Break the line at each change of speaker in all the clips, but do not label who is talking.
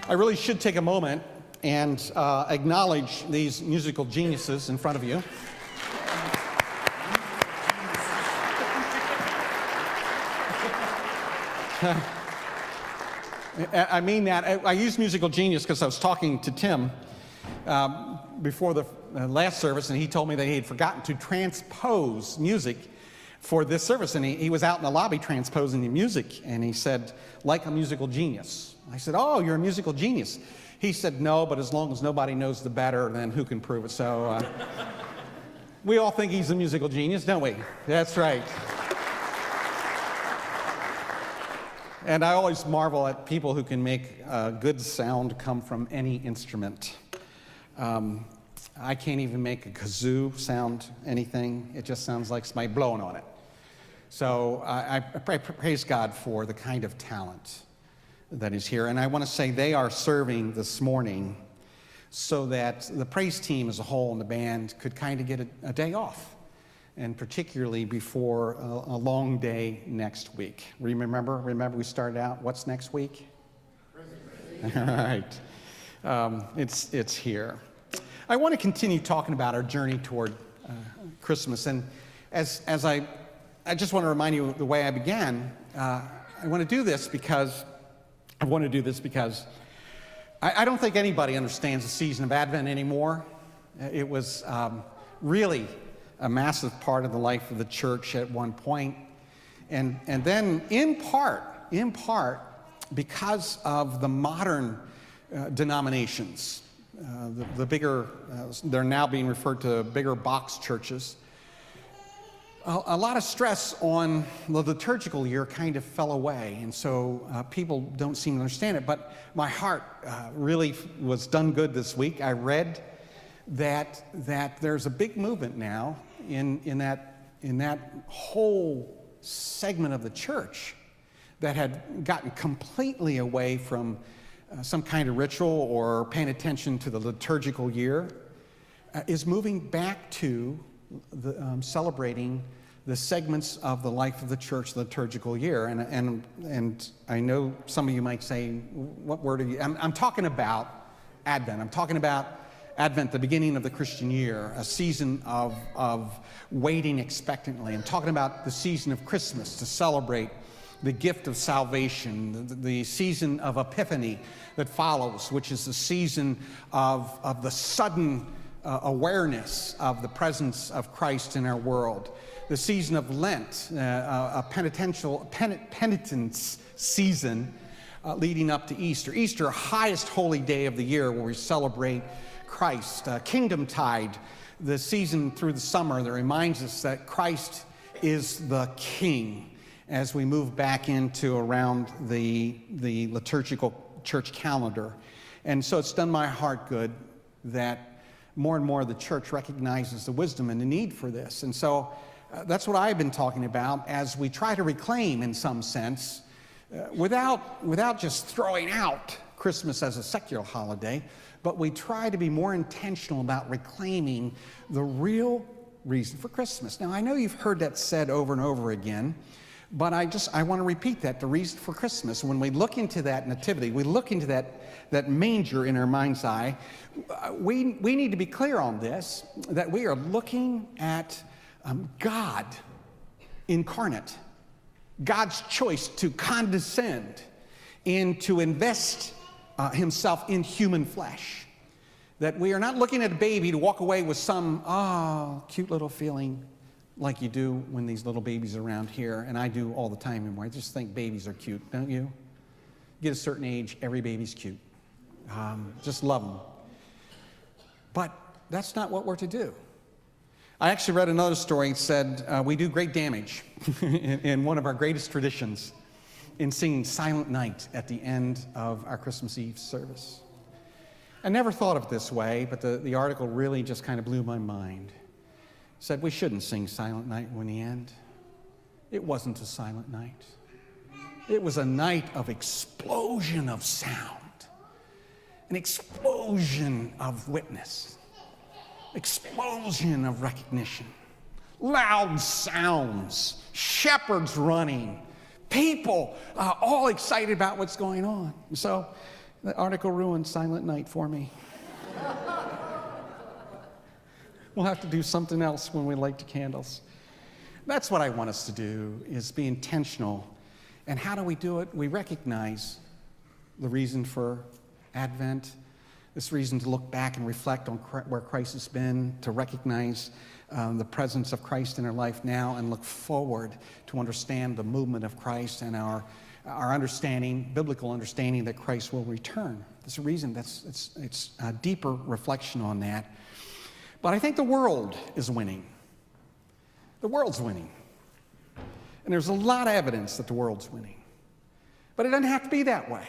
I really should take a moment and acknowledge these musical geniuses in front of you. I mean that. I use musical genius because I was talking to Tim before the last service, and he told me that he had forgotten to transpose music for this service, and he was out in the lobby transposing the music, and he said, like a musical genius. I said, oh, you're a musical genius. He said, no, but as long as nobody knows the better, then who can prove it? So we all think he's a musical genius, don't we? That's right. And I always marvel at people who can make good sound come from any instrument. I can't even make a kazoo sound anything. It just sounds like somebody blowing on it. So I praise God for the kind of talent that is here. And I want to say they are serving this morning so that the praise team as a whole and the band could kind of get a day off, and particularly before a long day next week. Remember we started out, what's next week? All right. It's here. I want to continue talking about our journey toward Christmas. And as I just want to remind you of the way I began. I want to do this because I don't think anybody understands the season of Advent anymore. It was really a massive part of the life of the church at one point. And then in part, because of the modern denominations, the bigger, they're now being referred to bigger box churches, a lot of stress on the liturgical year kind of fell away, and so people don't seem to understand it. But my heart really was done good this week. I read that there's a big movement now in that whole segment of the church that had gotten completely away from some kind of ritual or paying attention to the liturgical year, is moving back to celebrating the segments of the life of the church, the liturgical year. And I know some of you might say, what word are you? I'm talking about Advent. I'm talking about Advent, the beginning of the Christian year, a season of waiting expectantly. I'm talking about the season of Christmas to celebrate the gift of salvation, the season of Epiphany that follows, which is the season of the sudden awareness of the presence of Christ in our world. The season of Lent, a penitence season leading up to Easter. Easter, highest holy day of the year where we celebrate Christ. Kingdom Tide, the season through the summer that reminds us that Christ is the King as we move back into around the liturgical church calendar. And so it's done my heart good that more and more the church recognizes the wisdom and the need for this. And so that's what I've been talking about as we try to reclaim, in some sense, without just throwing out Christmas as a secular holiday, but we try to be more intentional about reclaiming the real reason for Christmas. Now, I know you've heard that said over and over again, but I want to repeat that, the reason for Christmas. When we look into that nativity, we look into that manger in our mind's eye, we need to be clear on this, that we are looking at God incarnate, God's choice to condescend and to invest himself in human flesh. That we are not looking at a baby to walk away with some, cute little feeling like you do when these little babies are around here, and I do all the time anymore. I just think babies are cute, don't you? Get a certain age, every baby's cute. Just love them. But that's not what we're to do. I actually read another story that said we do great damage in one of our greatest traditions in singing Silent Night at the end of our Christmas Eve service. I never thought of it this way, but the article really just kind of blew my mind. It said we shouldn't sing Silent Night when the end. It wasn't a silent night. It was a night of explosion of sound, an explosion of witness, explosion of recognition, loud sounds, shepherds running, people all excited about what's going on. So The article ruined Silent Night for me. We'll have to do something else when we light the candles. That's what I want us to do, is be intentional. And how do we do it? We recognize the reason for Advent, this reason to look back and reflect on where Christ has been, to recognize the presence of Christ in our life now, and look forward to understand the movement of Christ and our understanding, biblical understanding that Christ will return. There's a reason it's a deeper reflection on that. But I think the world is winning. The world's winning. And there's a lot of evidence that the world's winning. But it doesn't have to be that way.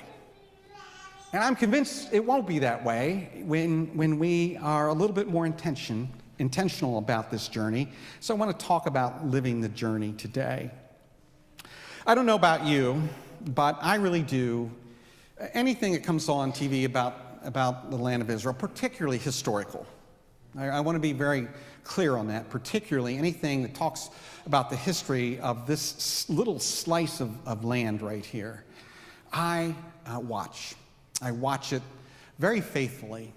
And I'm convinced it won't be that way when we are a little bit more intentional about this journey. So I want to talk about living the journey today. I don't know about you, but I really do. Anything that comes on TV about the land of Israel, particularly historical. I want to be very clear on that, particularly anything that talks about the history of this little slice of land right here. I watch it very faithfully,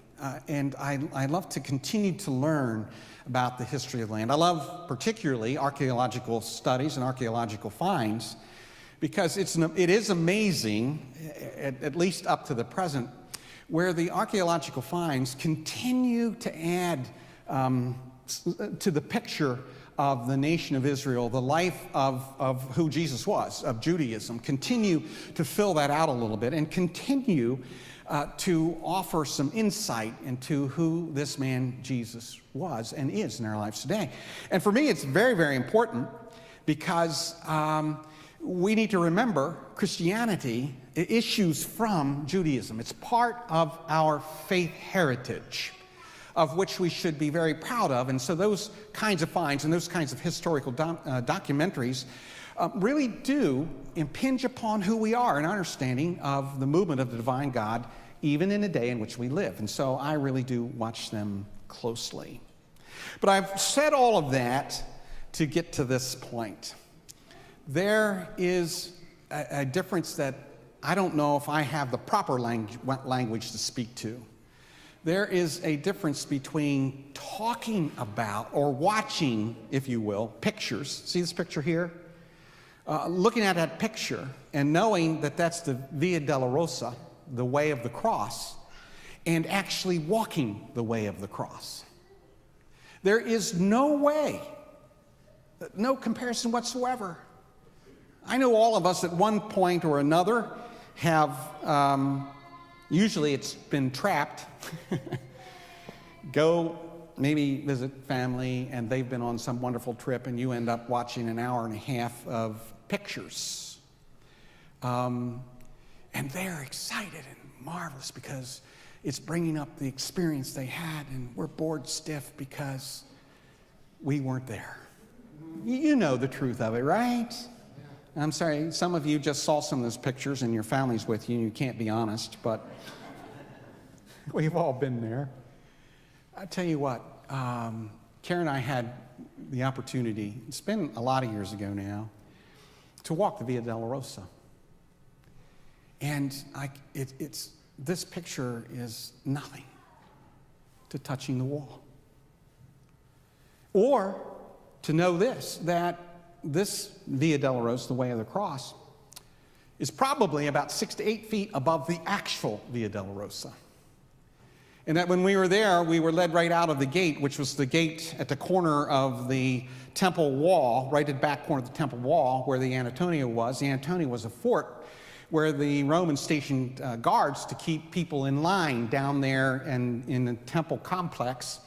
and I love to continue to learn about the history of the land. I love particularly archaeological studies and archaeological finds, because it is amazing, at least up to the present, where the archaeological finds continue to add to the picture of the nation of Israel, the life of who Jesus was, of Judaism, continue to fill that out a little bit and continue to offer some insight into who this man Jesus was and is in our lives today. And for me, it's very, very important, because we need to remember Christianity issues from Judaism. It's part of our faith heritage, of which we should be very proud of. And so those kinds of finds and those kinds of historical documentaries really do impinge upon who we are and our understanding of the movement of the divine God, even in the day in which we live. And so I really do watch them closely. But I've said all of that to get to this point. There is a difference that I don't know if I have the proper language to speak to. There is a difference between talking about or watching, if you will, pictures. See this picture here? Looking at that picture and knowing that that's the Via Dolorosa, the way of the cross, and actually walking the way of the cross. There is no way, no comparison whatsoever. I know all of us at one point or another have, usually it's been trapped, go maybe visit family and they've been on some wonderful trip and you end up watching an hour and a half of pictures. And they're excited and marvelous because it's bringing up the experience they had, and we're bored stiff because we weren't there. You know the truth of it, right? I'm sorry, some of you just saw some of those pictures and your family's with you and you can't be honest, but we've all been there. I tell you what, Karen and I had the opportunity, it's been a lot of years ago now, to walk the Via Dolorosa. And this picture is nothing to touching the wall. Or to know that this Via Dolorosa, the way of the cross, is probably about 6 to 8 feet above the actual Via Dolorosa. And that when we were there, we were led right out of the gate, which was the gate at the corner of the temple wall, right at the back corner of the temple wall, where the Antonia was. The Antonia was a fort where the Romans stationed guards to keep people in line down there and in the temple complex.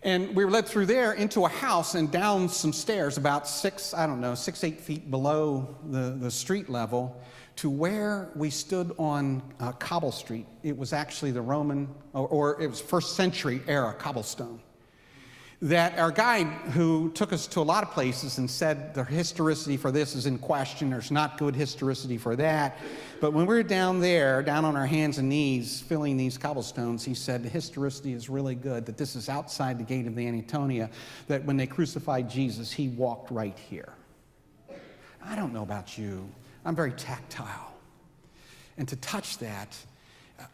And we were led through there into a house and down some stairs about 6, 8 feet below the street level to where we stood on Cobble Street. It was actually the Roman, or it was first century era cobblestone. That our guide, who took us to a lot of places and said the historicity for this is in question, there's not good historicity for that. But when we were down there, down on our hands and knees, filling these cobblestones, he said the historicity is really good, that this is outside the gate of the Antonia, that when they crucified Jesus, he walked right here. I don't know about you. I'm very tactile. And to touch that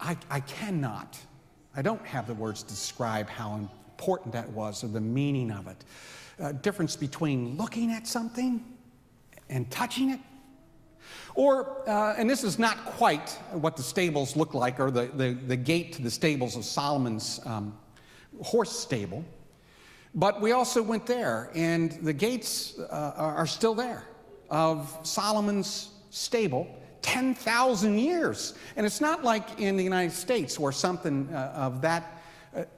I cannot. I don't have the words to describe how important that was or the meaning of it. Difference between looking at something and touching it. Or, and this is not quite what the stables look like, or the gate to the stables of Solomon's horse stable, but we also went there, and the gates are still there of Solomon's stable, 10,000 years. And it's not like in the United States where something of that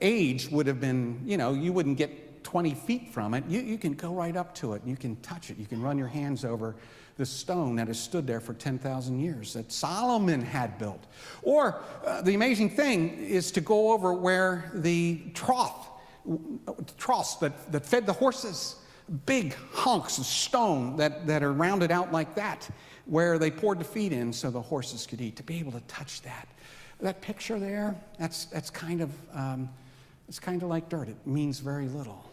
age would have been, you wouldn't get 20 feet from it. You can go right up to it, and you can touch it. You can run your hands over the stone that has stood there for 10,000 years that Solomon had built. Or the amazing thing is to go over where the troughs that fed the horses, big hunks of stone that are rounded out like that, where they poured the feed in so the horses could eat. To be able to touch that picture there, that's kind of it's kind of like dirt. It means very little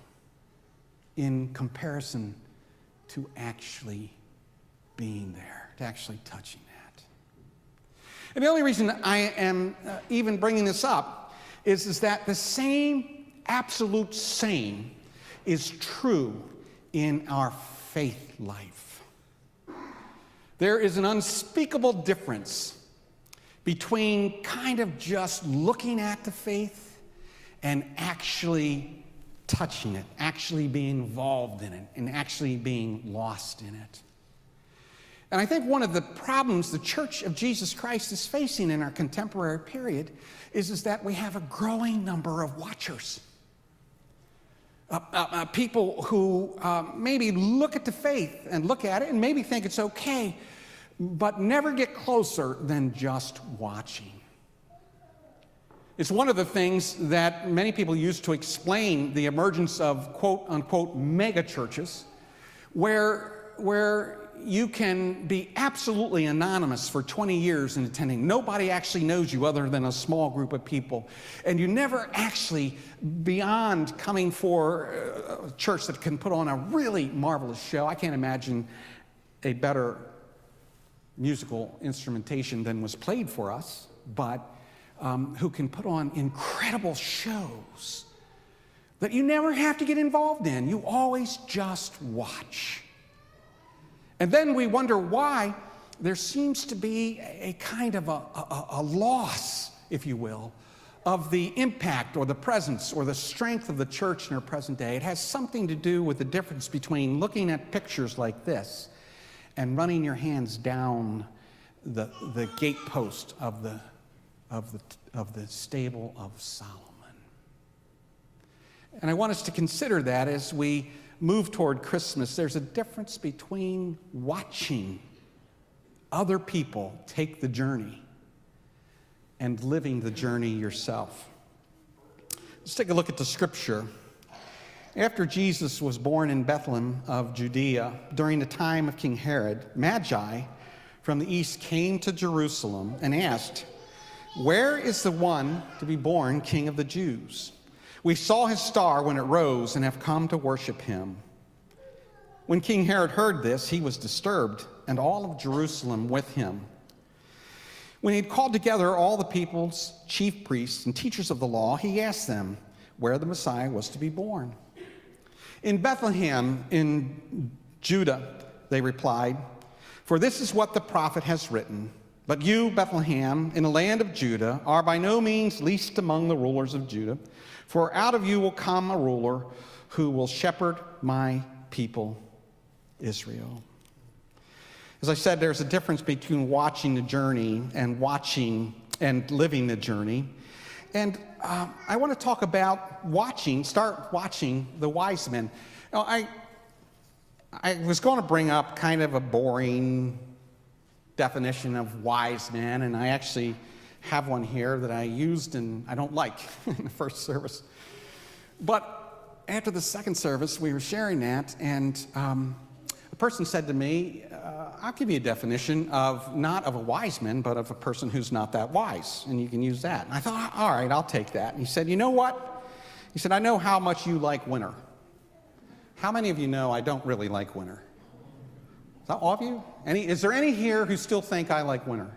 in comparison to actually being there, to actually touching that. And the only reason I am even bringing this up is that the same, absolute same, is true in our faith life. There is an unspeakable difference between kind of just looking at the faith and actually touching it, actually being involved in it, and actually being lost in it. And I think one of the problems the Church of Jesus Christ is facing in our contemporary period is that we have a growing number of watchers. People who maybe look at the faith and look at it and maybe think it's okay, but never get closer than just watching. It's one of the things that many people use to explain the emergence of quote-unquote mega churches, where you can be absolutely anonymous for 20 years in attending. Nobody actually knows you other than a small group of people. And you never actually, beyond coming for a church that can put on a really marvelous show. I can't imagine a better musical instrumentation than was played for us, but who can put on incredible shows that you never have to get involved in. You always just watch. And then we wonder why there seems to be a kind of a loss, if you will, of the impact or the presence or the strength of the church in our present day. It has something to do with the difference between looking at pictures like this and running your hands down the gatepost of the stable of Solomon. And I want us to consider that as we move toward Christmas. There's a difference between watching other people take the journey and living the journey yourself. Let's take a look at the scripture. After Jesus was born in Bethlehem of Judea, during the time of King Herod, Magi from the east came to Jerusalem and asked, "Where is the one to be born King of the Jews? We saw his star when it rose and have come to worship him." When King Herod heard this, he was disturbed, and all of Jerusalem with him. When he had called together all the people's chief priests and teachers of the law, he asked them where the Messiah was to be born. "In Bethlehem in Judah," they replied, "for this is what the prophet has written. But you, Bethlehem, in the land of Judah, are by no means least among the rulers of Judah, for out of you will come a ruler who will shepherd my people, Israel." As I said, there's a difference between watching the journey and watching and living the journey. And I want to talk about start watching the wise men. Now, I was going to bring up kind of a boring definition of wise men, and I actually have one here that I used and I don't like in the first service. But after the second service, we were sharing that, and a person said to me, "I'll give you a definition of not of a wise man, but of a person who's not that wise, and you can use that." And I thought, all right, I'll take that. And he said, "You know what?" He said, "I know how much you like winter." How many of you know I don't really like winter? Is that all of you? Is there any here who still think I like winter?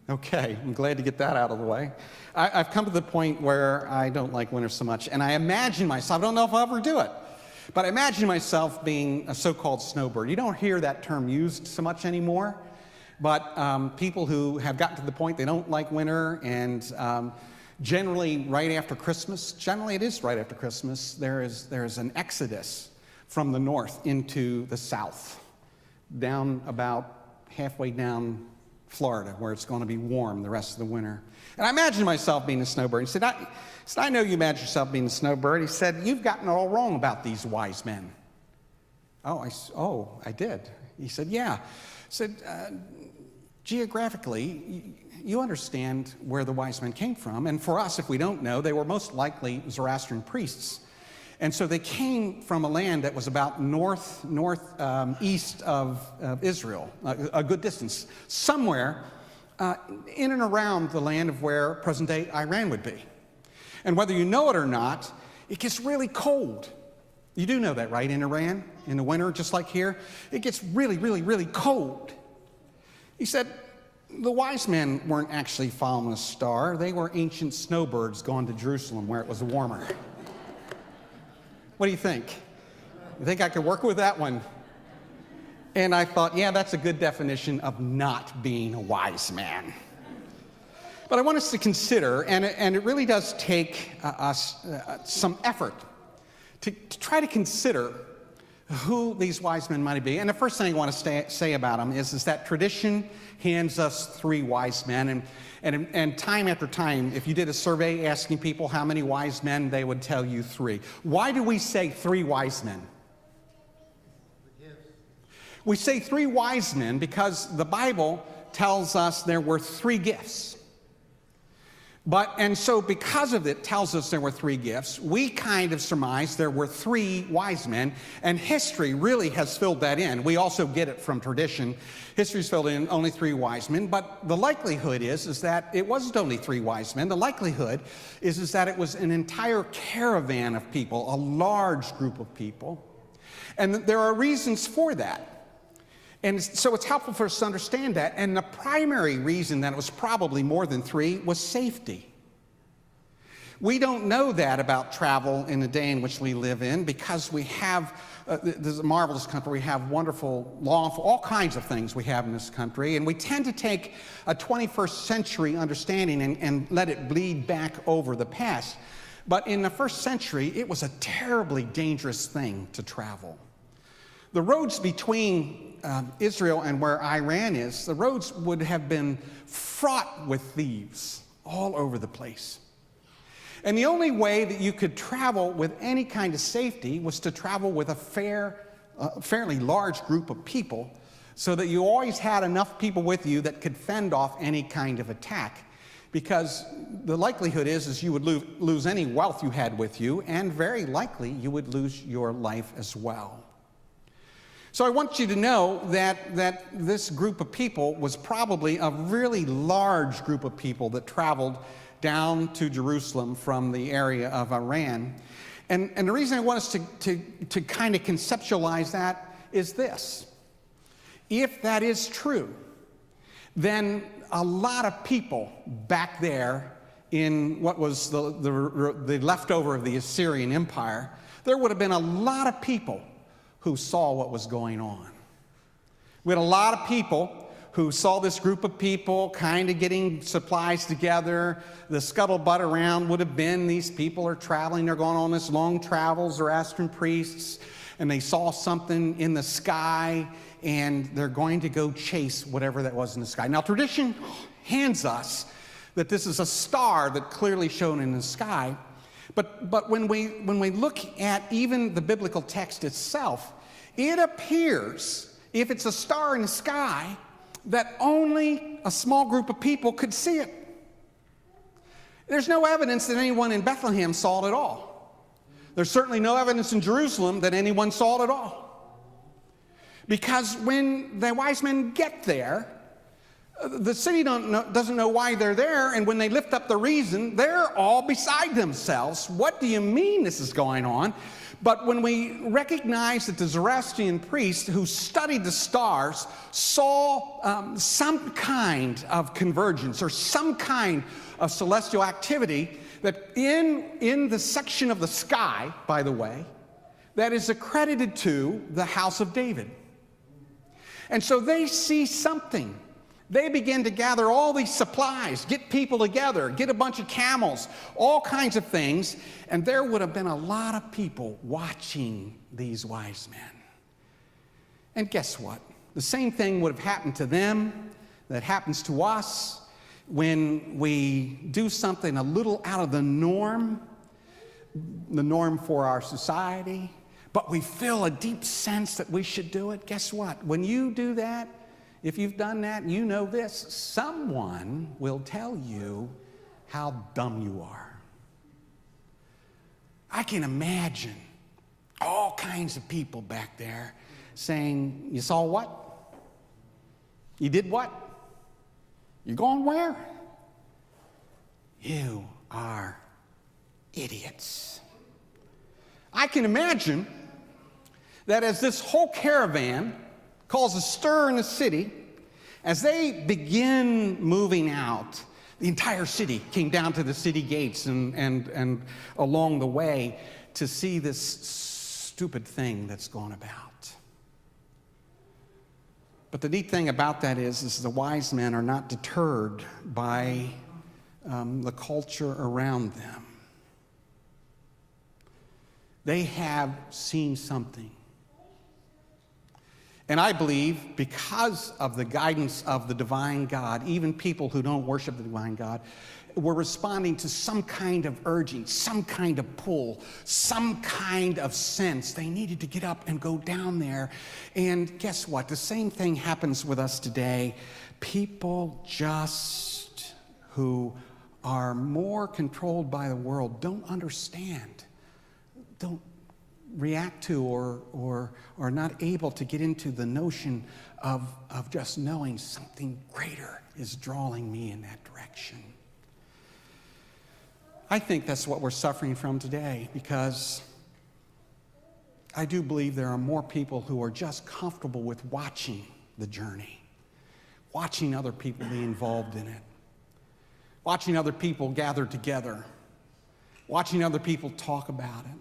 Okay, I'm glad to get that out of the way. I've come to the point where I don't like winter so much, and I imagine myself, I don't know if I'll ever do it, but I imagine myself being a so-called snowbird. You don't hear that term used so much anymore, but people who have gotten to the point they don't like winter, and generally right after Christmas, generally it is right after Christmas, there is an exodus from the north into the south, down about halfway down Florida, where it's going to be warm the rest of the winter. And I imagine myself being a snowbird. He said, I know you imagine yourself being a snowbird. He said, you've gotten it all wrong about these wise men. I did. He said, yeah. He said, geographically, you understand where the wise men came from. And for us, if we don't know, they were most likely Zoroastrian priests. And so they came from a land that was about northeast of Israel, a good distance, somewhere in and around the land of where present-day Iran would be. And whether you know it or not, it gets really cold. You do know that, right, in Iran, in the winter, just like here? It gets really, really, really cold. He said, the wise men weren't actually following a star. They were ancient snowbirds going to Jerusalem where it was warmer. What do you think? You think I could work with that one? And I thought, yeah, that's a good definition of not being a wise man. But I want us to consider, and it really does take us some effort to try to consider who these wise men might be. And the first thing I want to say about them is that tradition hands us three wise men. And time after time, if you did a survey asking people how many wise men, they would tell you three. Why do we say three wise men? We say three wise men because the Bible tells us there were three gifts. And so because of it tells us there were three gifts, we kind of surmise there were three wise men, and history really has filled that in. We also get it from tradition. History's filled in only three wise men, but the likelihood is that it wasn't only three wise men. The likelihood is that it was an entire caravan of people, a large group of people, and there are reasons for that. And so it's helpful for us to understand that. And the primary reason that it was probably more than three was safety. We don't know that about travel in the day in which we live in because we have this is a marvelous country. We have wonderful law, all kinds of things we have in this country. And we tend to take a 21st century understanding and let it bleed back over the past. But in the first century, it was a terribly dangerous thing to travel. The roads between Israel and where Iran is, the roads would have been fraught with thieves all over the place. And the only way that you could travel with any kind of safety was to travel with a fairly large group of people so that you always had enough people with you that could fend off any kind of attack. Because the likelihood is you would lose any wealth you had with you, and very likely you would lose your life as well. So I want you to know that this group of people was probably a really large group of people that traveled down to Jerusalem from the area of Iran. And the reason I want us to kind of conceptualize that is this. If that is true, then a lot of people back there in what was the leftover of the Assyrian Empire, there would have been a lot of people who saw what was going on. We had a lot of people who saw this group of people kind of getting supplies together. The scuttlebutt around would have been these people are traveling, they're going on this long travel, Zoroastrian priests, and they saw something in the sky, and they're going to go chase whatever that was in the sky. Now, tradition hands us that this is a star that clearly shone in the sky, but when we look at even the biblical text itself, it appears, if it's a star in the sky, that only a small group of people could see it. There's no evidence that anyone in Bethlehem saw it at all. There's certainly no evidence in Jerusalem that anyone saw it at all. Because when the wise men get there, the city doesn't know why they're there, and when they lift up the reason, they're all beside themselves. What do you mean this is going on? But when we recognize that the Zoroastrian priest who studied the stars saw some kind of convergence or some kind of celestial activity, that in the section of the sky, by the way, that is accredited to the house of David. And so they see something. They begin to gather all these supplies, get people together, get a bunch of camels, all kinds of things, and there would have been a lot of people watching these wise men. And guess what? The same thing would have happened to them that happens to us when we do something a little out of the norm for our society, but we feel a deep sense that we should do it. Guess what? When you do that, if you've done that, you know this, someone will tell you how dumb you are. I can imagine all kinds of people back there saying, you saw what? You did what? You're going where? You are idiots. I can imagine that as this whole caravan caused a stir in the city, as they begin moving out, the entire city came down to the city gates and along the way to see this stupid thing that's going about. But the neat thing about that is the wise men are not deterred by the culture around them. They have seen something. And I believe because of the guidance of the divine God, even people who don't worship the divine God were responding to some kind of urging, some kind of pull, some kind of sense. They needed to get up and go down there. And guess what? The same thing happens with us today. People just who are more controlled by the world don't understand, don't react to or are not able to get into the notion of just knowing something greater is drawing me in that direction. I think that's what we're suffering from today, because I do believe there are more people who are just comfortable with watching the journey, watching other people be involved in it, watching other people gather together, watching other people talk about it.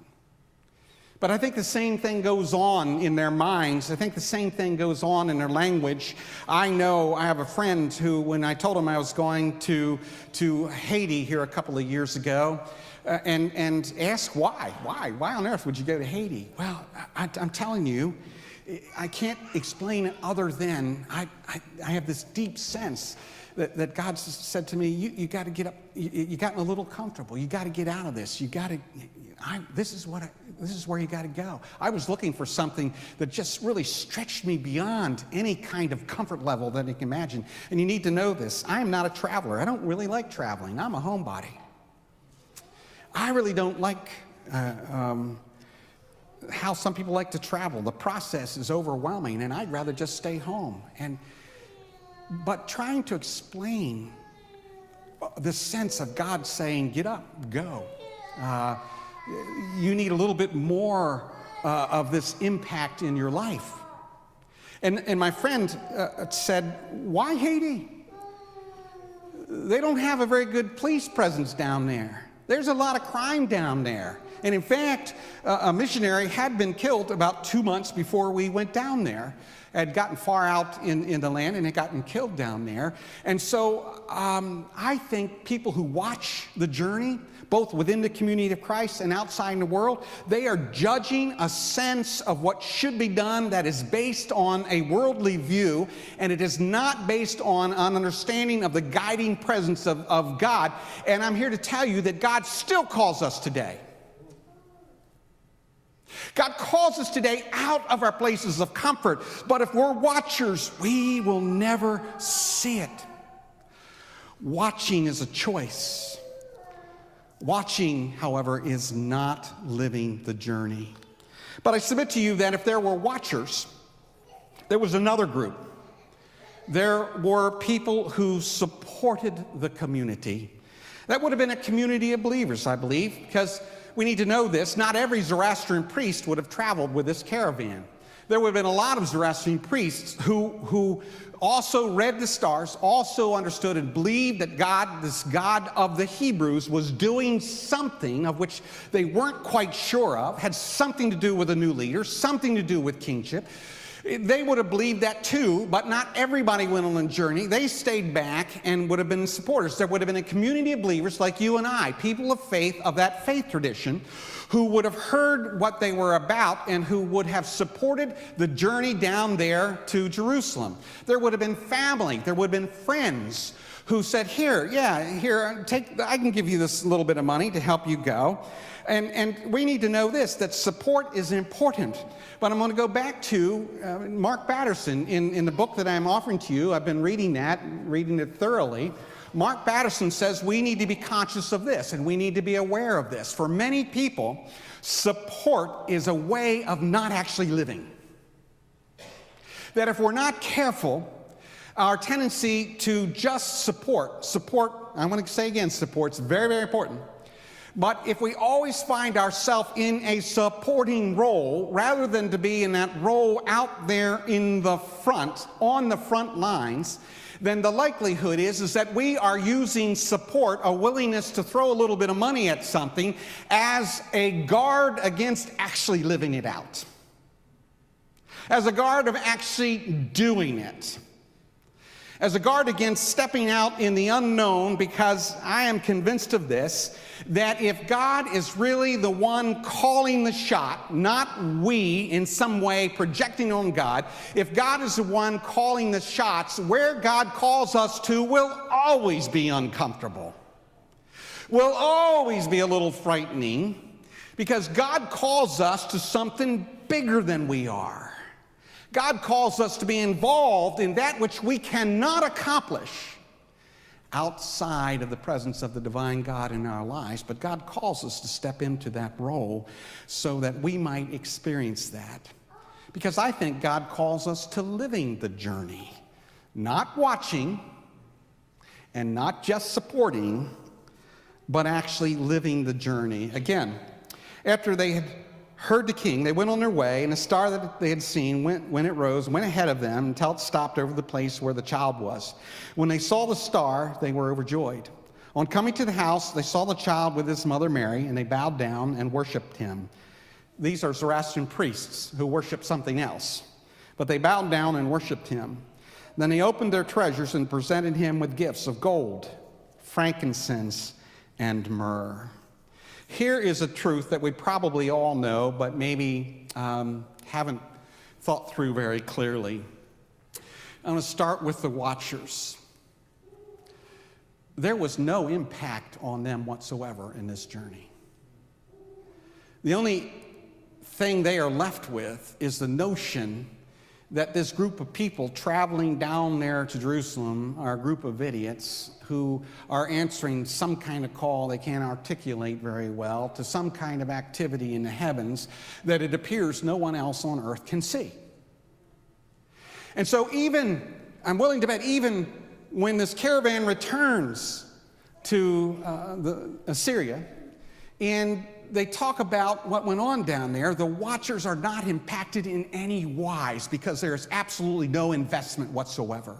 But I think the same thing goes on in their minds. I think the same thing goes on in their language. I know I have a friend who, when I told him I was going to Haiti here a couple of years ago, and asked why on earth would you go to Haiti? Well, I'm telling you, I can't explain it other than I have this deep sense that God said to me, you got to get up, you gotten a little comfortable, you got to get out of this, this is where you got to go. I was looking for something that just really stretched me beyond any kind of comfort level that you can imagine. And you need to know this. I am not a traveler. I don't really like traveling. I'm a homebody. I really don't like how some people like to travel. The process is overwhelming, and I'd rather just stay home. But trying to explain the sense of God saying, get up, go. You need a little bit more of this impact in your life. And my friend said, why Haiti? They don't have a very good police presence down there. There's a lot of crime down there. And in fact, a missionary had been killed about 2 months before we went down there, had gotten far out in the land and had gotten killed down there. And so I think people who watch the journey, both within the community of Christ and outside in the world, they are judging a sense of what should be done that is based on a worldly view, and it is not based on an understanding of the guiding presence of God. And I'm here to tell you that God still calls us today. God calls us today out of our places of comfort, but if we're watchers, we will never see it. Watching is a choice. Watching, however, is not living the journey. But I submit to you that if there were watchers, there was another group. There were people who supported the community. That would have been a community of believers, I believe, because we need to know this, not every Zoroastrian priest would have traveled with this caravan. There would have been a lot of Zoroastrian priests who also read the stars, also understood and believed that God, this God of the Hebrews, was doing something of which they weren't quite sure of, had something to do with a new leader, something to do with kingship. They would have believed that too, but not everybody went on a journey. They stayed back and would have been supporters. There would have been a community of believers like you and I, people of faith, of that faith tradition, who would have heard what they were about and who would have supported the journey down there to Jerusalem. There would have been family, there would have been friends who said, here, I can give you this little bit of money to help you go. And we need to know this, that support is important. But I'm going to go back to Mark Batterson in the book that I'm offering to you. I've been reading it thoroughly. Mark Batterson says we need to be conscious of this and we need to be aware of this. For many people, support is a way of not actually living. That if we're not careful, our tendency to just support, I want to say again, support's very, very important. But if we always find ourselves in a supporting role, rather than to be in that role out there in the front, on the front lines, then the likelihood is that we are using support, a willingness to throw a little bit of money at something, as a guard against actually living it out. As a guard of actually doing it. As a guard against stepping out in the unknown, because I am convinced of this, that if God is really the one calling the shot, not we in some way projecting on God, if God is the one calling the shots, where God calls us to will always be uncomfortable, will always be a little frightening, because God calls us to something bigger than we are. God calls us to be involved in that which we cannot accomplish outside of the presence of the divine God in our lives, but God calls us to step into that role so that we might experience that. Because I think God calls us to living the journey, not watching and not just supporting, but actually living the journey. Again, after they had heard the king, they went on their way, and a star that they had seen when it rose went ahead of them until it stopped over the place where the child was. When they saw the star, they were overjoyed. On coming to the house, they saw the child with his mother Mary, and they bowed down and worshiped him. These are Zoroastrian priests who worship something else, but they bowed down and worshiped him. Then they opened their treasures and presented him with gifts of gold, frankincense, and myrrh. Here is a truth that we probably all know, but maybe haven't thought through very clearly. I'm going to start with the watchers. There was no impact on them whatsoever in this journey. The only thing they are left with is the notion that this group of people traveling down there to Jerusalem are a group of idiots who are answering some kind of call they can't articulate very well to some kind of activity in the heavens that it appears no one else on earth can see. And so I'm willing to bet, even when this caravan returns to Assyria, and they talk about what went on down there, the watchers are not impacted in any wise because there is absolutely no investment whatsoever.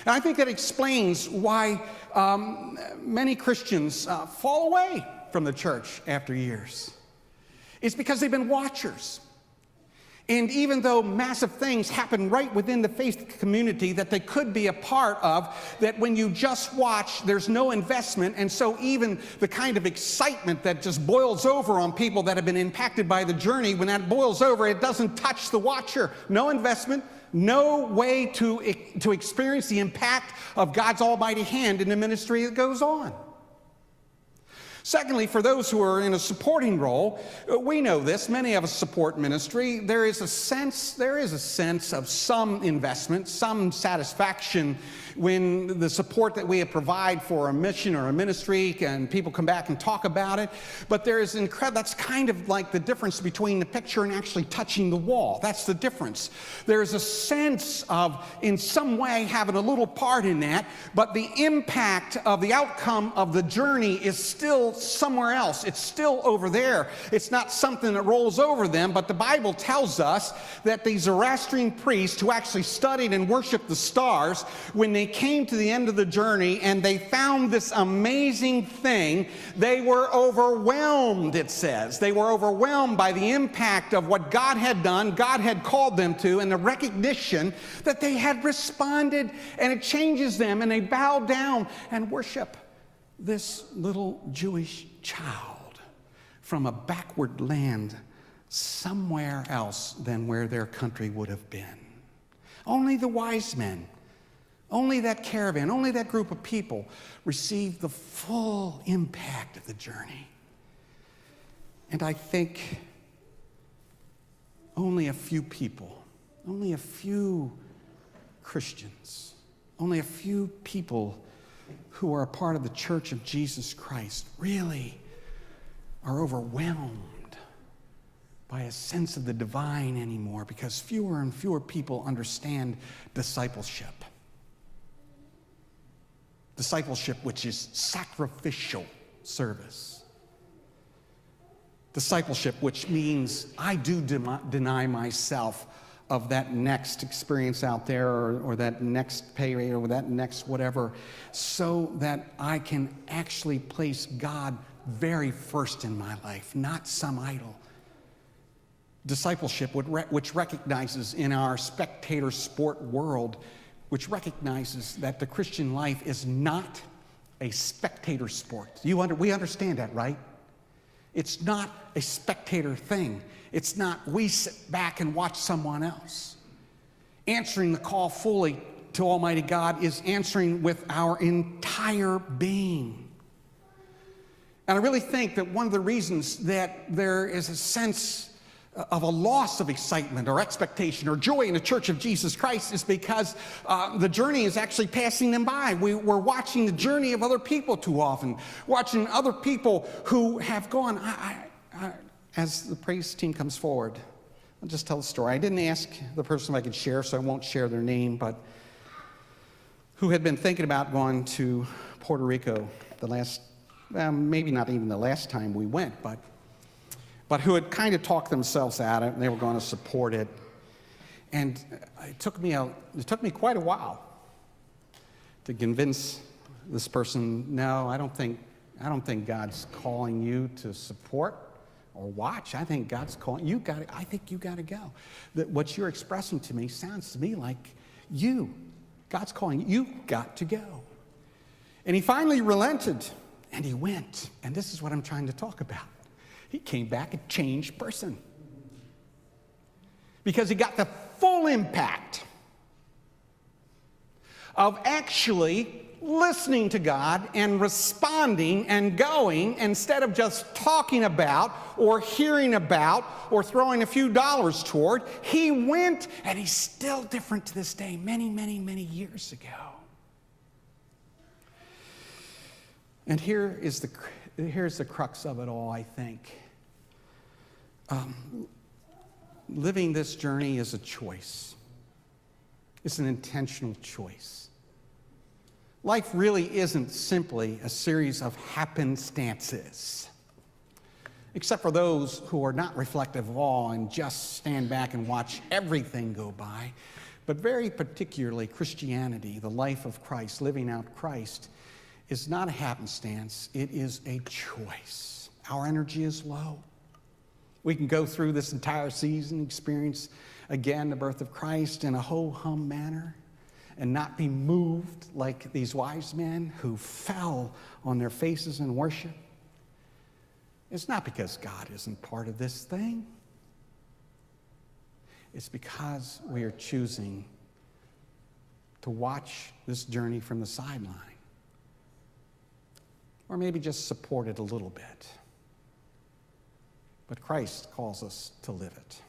And I think that explains why many Christians fall away from the church after years. It's because they've been watchers. And even though massive things happen right within the faith community that they could be a part of, that when you just watch, there's no investment. And so even the kind of excitement that just boils over on people that have been impacted by the journey, when that boils over, it doesn't touch the watcher. No investment, no way to experience the impact of God's almighty hand in the ministry that goes on. Secondly, for those who are in a supporting role, we know this, many of us support ministry. There is a sense of some investment, some satisfaction when the support that we provide for a mission or a ministry, and people come back and talk about it. But there is that's kind of like the difference between the picture and actually touching the wall. That's the difference. There is a sense of, in some way, having a little part in that, but the impact of the outcome of the journey is still somewhere else. It's still over there. It's not something that rolls over them, but the Bible tells us that the Zoroastrian priests who actually studied and worshiped the stars, when they came to the end of the journey and they found this amazing thing, they were overwhelmed, it says. They were overwhelmed by the impact of what God had done, God had called them to, and the recognition that they had responded, and it changes them, and they bow down and worship this little Jewish child from a backward land somewhere else than where their country would have been. Only the wise men, only that caravan, only that group of people received the full impact of the journey. And I think only a few people, only a few Christians, only a few people who are a part of the Church of Jesus Christ really are overwhelmed by a sense of the divine anymore, because fewer and fewer people understand discipleship. Discipleship, which is sacrificial service. Discipleship, which means I do deny myself of that next experience out there, or that next pay rate, or that next whatever, so that I can actually place God very first in my life, not some idol. Discipleship, which recognizes in our spectator sport world, which recognizes that the Christian life is not a spectator sport. We understand that, right? It's not a spectator thing. It's not we sit back and watch someone else. Answering the call fully to Almighty God is answering with our entire being. And I really think that one of the reasons that there is a sense of a loss of excitement or expectation or joy in the Church of Jesus Christ is because the journey is actually passing them by. We're watching the journey of other people too often, watching other people who have gone. As the praise team comes forward, I'll just tell a story. I didn't ask the person if I could share, so I won't share their name, but who had been thinking about going to Puerto Rico the last, maybe not even the last time we went, but who had kind of talked themselves out of it, and they were going to support it. And it took me quite a while to convince this person, no, I don't think God's calling you to support or watch. I think God's calling you. I think you got to go. That what you're expressing to me sounds to me like God's calling you. You got to go. And he finally relented, and he went. And this is what I'm trying to talk about. He came back a changed person because he got the full impact of actually listening to God and responding and going, instead of just talking about or hearing about or throwing a few dollars toward. He went, and he's still different to this day, many, many, many years ago. And here's the crux of it all, I think. Living this journey is a choice. It's an intentional choice. Life really isn't simply a series of happenstances, except for those who are not reflective of all and just stand back and watch everything go by. But very particularly, Christianity, the life of Christ, living out Christ, is not a happenstance. It is a choice. Our energy is low. We can go through this entire season, experience again the birth of Christ in a ho-hum manner, and not be moved like these wise men who fell on their faces in worship. It's not because God isn't part of this thing. It's because we are choosing to watch this journey from the sideline, or maybe just support it a little bit. But Christ calls us to live it.